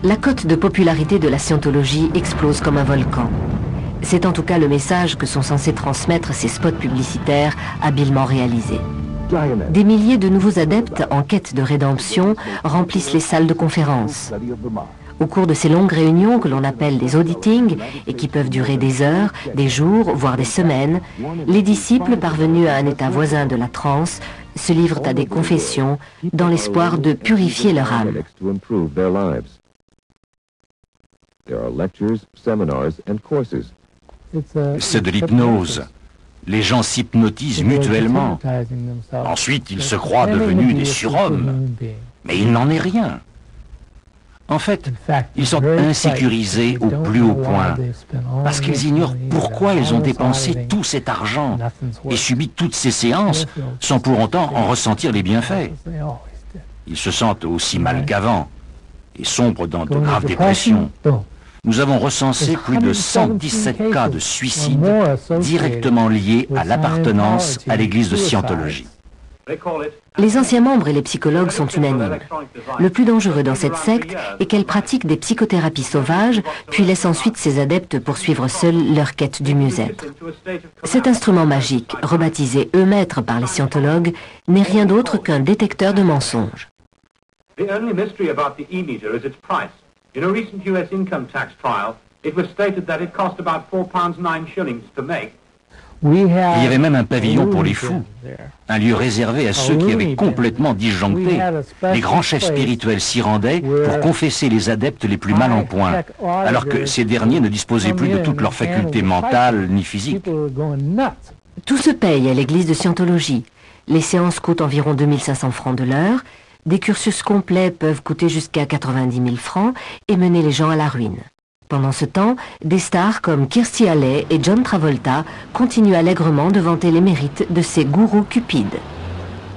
La cote de popularité de la scientologie explose comme un volcan. C'est en tout cas le message que sont censés transmettre ces spots publicitaires habilement réalisés. Des milliers de nouveaux adeptes en quête de rédemption remplissent les salles de conférence. Au cours de ces longues réunions que l'on appelle des auditings et qui peuvent durer des heures, des jours, voire des semaines, les disciples parvenus à un état voisin de la transe se livrent à des confessions dans l'espoir de purifier leur âme. C'est de l'hypnose. Les gens s'hypnotisent mutuellement. Ensuite, ils se croient devenus des surhommes. Mais il n'en est rien. En fait, ils sont insécurisés au plus haut point, parce qu'ils ignorent pourquoi ils ont dépensé tout cet argent et subi toutes ces séances sans pour autant en ressentir les bienfaits. Ils se sentent aussi mal qu'avant et sombrent dans de graves dépressions. Nous avons recensé plus de 117 cas de suicide directement liés à l'appartenance à l'église de Scientologie. Les anciens membres et les psychologues sont unanimes. Le plus dangereux dans cette secte est qu'elle pratique des psychothérapies sauvages, puis laisse ensuite ses adeptes poursuivre seuls leur quête du mieux-être. Cet instrument magique, rebaptisé E-maître par les scientologues, n'est rien d'autre qu'un détecteur de mensonges. In a recent US income tax trial, it was stated that it cost about £4.09 to make. Il y avait même un pavillon pour les fous, un lieu réservé à ceux qui avaient complètement disjoncté. Les grands chefs spirituels s'y rendaient pour confesser les adeptes les plus mal en point, alors que ces derniers ne disposaient plus de toutes leurs facultés mentales ni physiques. Tout se paye à l'église de Scientologie. Les séances coûtent environ 2500 francs de l'heure. Des cursus complets peuvent coûter jusqu'à 90 000 francs et mener les gens à la ruine. Pendant ce temps, des stars comme Kirstie Alley et John Travolta continuent allègrement de vanter les mérites de ces gourous cupides.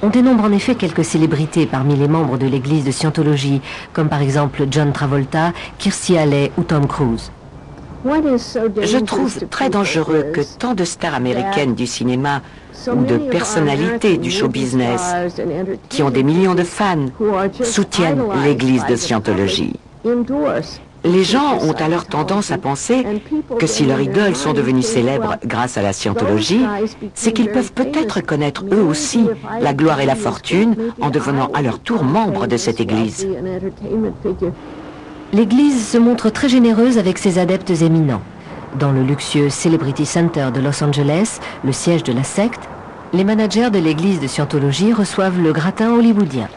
On dénombre en effet quelques célébrités parmi les membres de l'église de Scientologie, comme par exemple John Travolta, Kirstie Alley ou Tom Cruise. Je trouve très dangereux que tant de stars américaines du cinéma ou de personnalités du show business qui ont des millions de fans soutiennent l'église de Scientologie. Les gens ont alors tendance à penser que si leurs idoles sont devenues célèbres grâce à la Scientologie, c'est qu'ils peuvent peut-être connaître eux aussi la gloire et la fortune en devenant à leur tour membres de cette église. L'église se montre très généreuse avec ses adeptes éminents. Dans le luxueux Celebrity Center de Los Angeles, le siège de la secte, les managers de l'église de Scientologie reçoivent le gratin hollywoodien.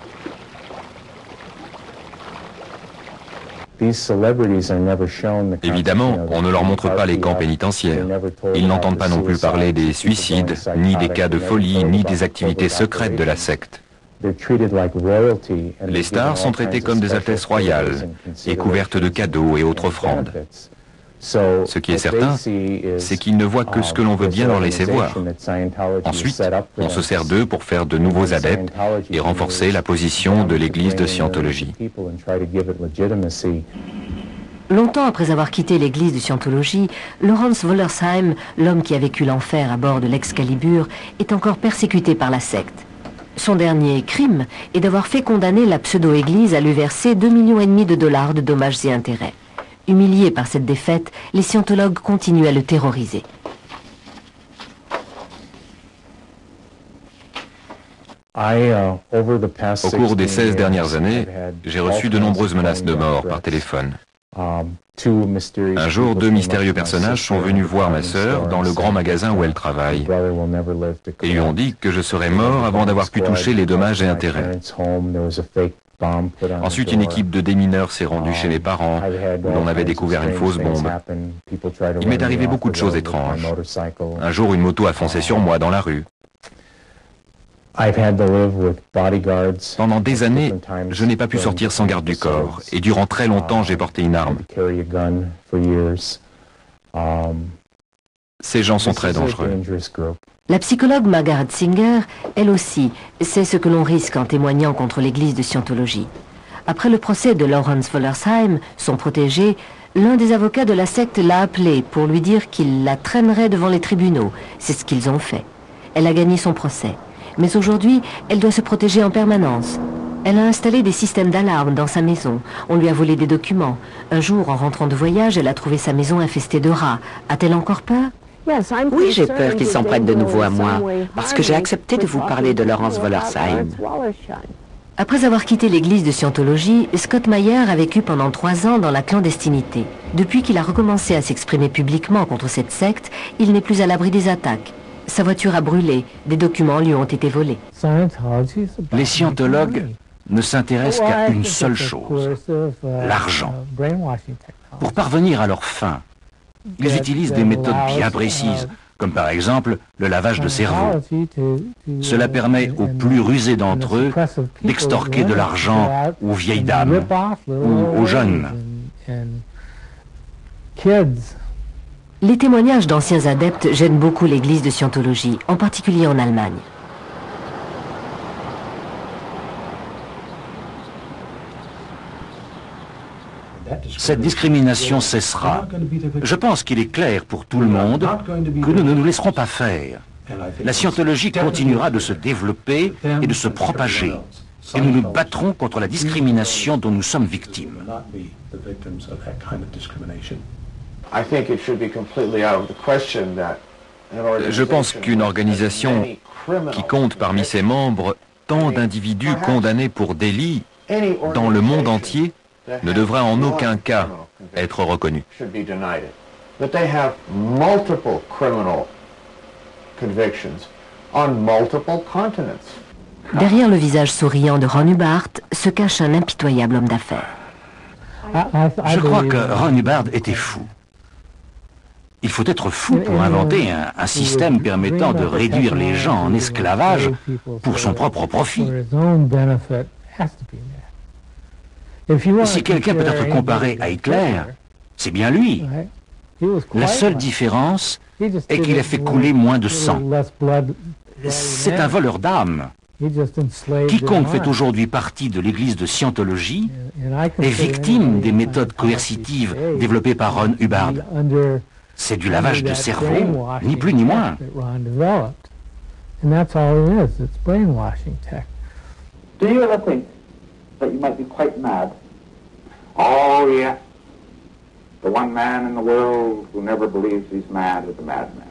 Évidemment, on ne leur montre pas les camps pénitentiaires. Ils n'entendent pas non plus parler des suicides, ni des cas de folie, ni des activités secrètes de la secte. Les stars sont traitées comme des altesses royales et couvertes de cadeaux et autres offrandes. Ce qui est certain, c'est qu'ils ne voient que ce que l'on veut bien leur laisser voir. Ensuite, on se sert d'eux pour faire de nouveaux adeptes et renforcer la position de l'église de Scientologie. Longtemps après avoir quitté l'église de Scientologie, Lawrence Wollersheim, l'homme qui a vécu l'enfer à bord de l'Excalibur, est encore persécuté par la secte. Son dernier crime est d'avoir fait condamner la pseudo-église à lui verser 2,5 millions de dollars de dommages et intérêts. Humiliés par cette défaite, les scientologues continuent à le terroriser. Au cours des 16 dernières années, j'ai reçu de nombreuses menaces de mort par téléphone. Un jour, 2 mystérieux personnages sont venus voir ma sœur dans le grand magasin où elle travaille et lui ont dit que je serais mort avant d'avoir pu toucher les dommages et intérêts. Ensuite, une équipe de démineurs s'est rendue chez mes parents, où l'on avait découvert une fausse bombe. Il m'est arrivé beaucoup de choses étranges. Un jour, une moto a foncé sur moi dans la rue. Pendant des années, je n'ai pas pu sortir sans garde du corps, et durant très longtemps, j'ai porté une arme. Ces gens sont très dangereux. La psychologue Margaret Singer, elle aussi, sait ce que l'on risque en témoignant contre l'église de Scientologie. Après le procès de Lawrence Wollersheim, son protégé, l'un des avocats de la secte l'a appelé pour lui dire qu'il la traînerait devant les tribunaux. C'est ce qu'ils ont fait. Elle a gagné son procès. Mais aujourd'hui, elle doit se protéger en permanence. Elle a installé des systèmes d'alarme dans sa maison. On lui a volé des documents. Un jour, en rentrant de voyage, elle a trouvé sa maison infestée de rats. A-t-elle encore peur? Oui, j'ai peur qu'ils s'en prennent de nouveau à moi, parce que j'ai accepté de vous parler de Lawrence Wollersheim. Après avoir quitté l'église de Scientologie, Scott Meyer a vécu pendant 3 ans dans la clandestinité. Depuis qu'il a recommencé à s'exprimer publiquement contre cette secte, il n'est plus à l'abri des attaques. Sa voiture a brûlé, des documents lui ont été volés. Les scientologues ne s'intéressent qu'à une seule chose, l'argent. Pour parvenir à leur fin, ils utilisent des méthodes bien précises, comme par exemple le lavage de cerveau. Cela permet aux plus rusés d'entre eux d'extorquer de l'argent aux vieilles dames ou aux jeunes. Les témoignages d'anciens adeptes gênent beaucoup l'église de Scientologie, en particulier en Allemagne. Cette discrimination cessera. Je pense qu'il est clair pour tout le monde que nous ne nous laisserons pas faire. La scientologie continuera de se développer et de se propager. Et nous nous battrons contre la discrimination dont nous sommes victimes. Je pense qu'une organisation qui compte parmi ses membres tant d'individus condamnés pour délits dans le monde entier ne devra en aucun cas être reconnue. Derrière le visage souriant de Ron Hubbard se cache un impitoyable homme d'affaires. Je crois que Ron Hubbard était fou. Il faut être fou pour inventer un système permettant de réduire les gens en esclavage pour son propre profit. Si quelqu'un peut être comparé à Hitler, c'est bien lui. La seule différence est qu'il a fait couler moins de sang. C'est un voleur d'âme. Quiconque fait aujourd'hui partie de l'église de Scientologie est victime des méthodes coercitives développées par Ron Hubbard. C'est du lavage de cerveau, ni plus ni moins. Do you ever think that you might be quite mad? Oh, yeah. The one man in the world who never believes he's mad is a madman.